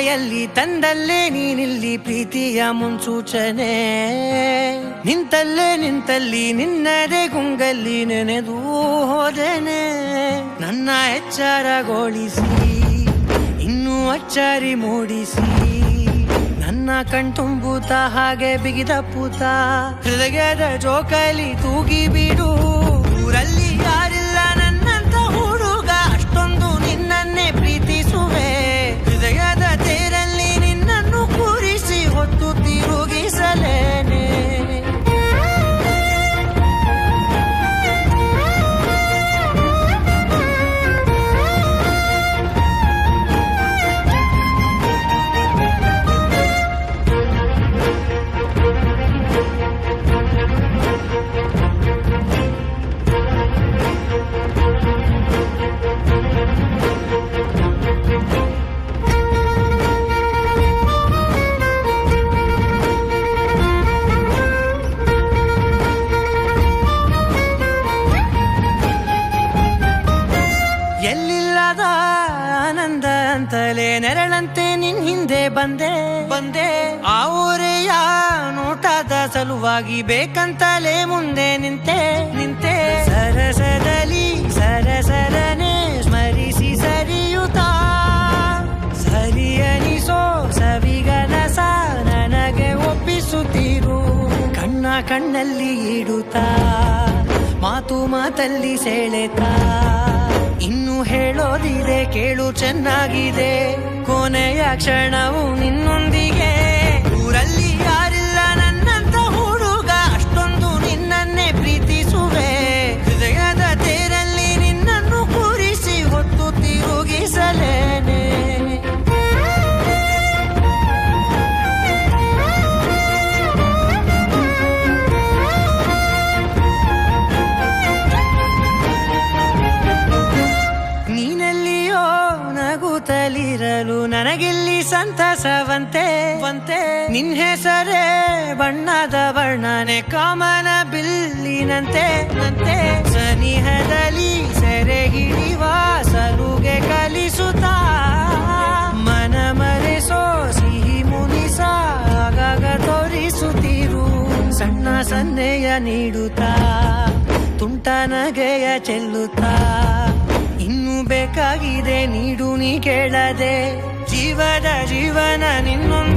ಕೈಯಲ್ಲಿ ತಂದಲ್ಲೇ ನೀನಿಲ್ಲಿ ಪ್ರೀತಿಯ ಮುನ್ಸೂಚನೆ. ನಿಂತಲ್ಲಿ ನಿನ್ನದೇ ಗುಂಗಲ್ಲಿ ನೆನೆದು ಹೋದೆನೆ. ನನ್ನ ಎಚ್ಚರಗೊಳಿಸಿ ಇನ್ನೂ ಅಚ್ಚರಿ ಮೂಡಿಸಿ, ನನ್ನ ಕಣ್ತುಂಬುತ್ತ ಹಾಗೆ ಬಿಗಿದ ಪೂತ ಹೃದಯದ ಜೋಕಾಲಿ ತೂಗಿ ಬಿಡು. ಊರಲ್ಲಿ ಯಾರಿಲ್ಲ ನನ್ನಂತ ಹುಡುಗ, ಅಷ್ಟೊಂದು ನಿನ್ನನ್ನೇ ಪ್ರೀತಿಸುವೆ. ಹೃದಯದ ತೇರಲ್ಲಿ ನಿನ್ನನ್ನು ಕೂರಿಸಿ ಹೊತ್ತು ತಿರುಗಿಸಲೇನೆ. ಎಲ್ಲಿಲ್ಲದ ಆನಂದ ಅಂತಲೇ ನೆರಳಂತೆ ನಿನ್ ಹಿಂದೆ ಬಂದೆ. ಆ ಊರೆಯ ನೋಟದ ಸಲುವಾಗಿ ಬೇಕಂತಲೇ ಮುಂದೆ ನಿಂತೆ. ಸರಸರನೆ ಸ್ಮರಿಸಿ ಸರಿಯುತ್ತಾ, ಸರಿಯನಿಸೋ ಸವಿಗನಸ ನನಗೆ ಒಪ್ಪಿಸುತ್ತೀರು. ಕಣ್ಣಲ್ಲಿ ಇಡುತ್ತಾ, ಮಾತಲ್ಲಿ ಸೆಳೆತಾ, ಇನ್ನು ಹೇಳೋದಿದೆ ಕೇಳು ಚೆನ್ನಾಗಿದೆ. ಕೊನೆಯ ಕ್ಷಣವು ನಿನ್ನೊಂದಿಗೆ. ಊರಲ್ಲಿ ಯಾರಿಲ್ಲ ನನ್ನಂತ ಹುಡುಗ, ಅಷ್ಟೊಂದು ನಿನ್ನನ್ನೇ ಪ್ರೀತಿಸುವೆ. ಹೃದಯದ ತೇರಲ್ಲಿ ನಿನ್ನನ್ನು ಕೂರಿಸಿ ಹೊತ್ತು ತಿರುಗಿಸಲೇನೆ. ನಗುತ್ತಲಿರಲು ನನಗಿಲ್ಲಿ ಸಂತಸವಂತೆ. ನಿನ್ ಹೆಸರೇ ಬಣ್ಣದ ವರ್ಣನೆ ಕಾಮನ ಬಿಲ್ಲಿನಂತೆ. ಸನಿಹದಲ್ಲಿ ಸೆರೆ ಹಿಡಿಯುವ ಸಲುಗೆ ಕಲಿಸುತ್ತಾ, ಮನ ಮರೆಸೋ ಸಿಹಿ ಮುನಿಸ ಆಗಾಗ ತೋರಿಸುತ್ತೀರು. ಸಣ್ಣ ಸನ್ನೆಯ ನೀಡುತ್ತಾ, ತುಂಟ ನಗೆಯ ಚೆಲ್ಲುತ್ತಾ, ಇನ್ನು ಬೇಕಾಗಿದೆ ನೀಡು ನೀ ಕೇಳದೆ. ಜೀವನ ನಿನ್ನೊಂದು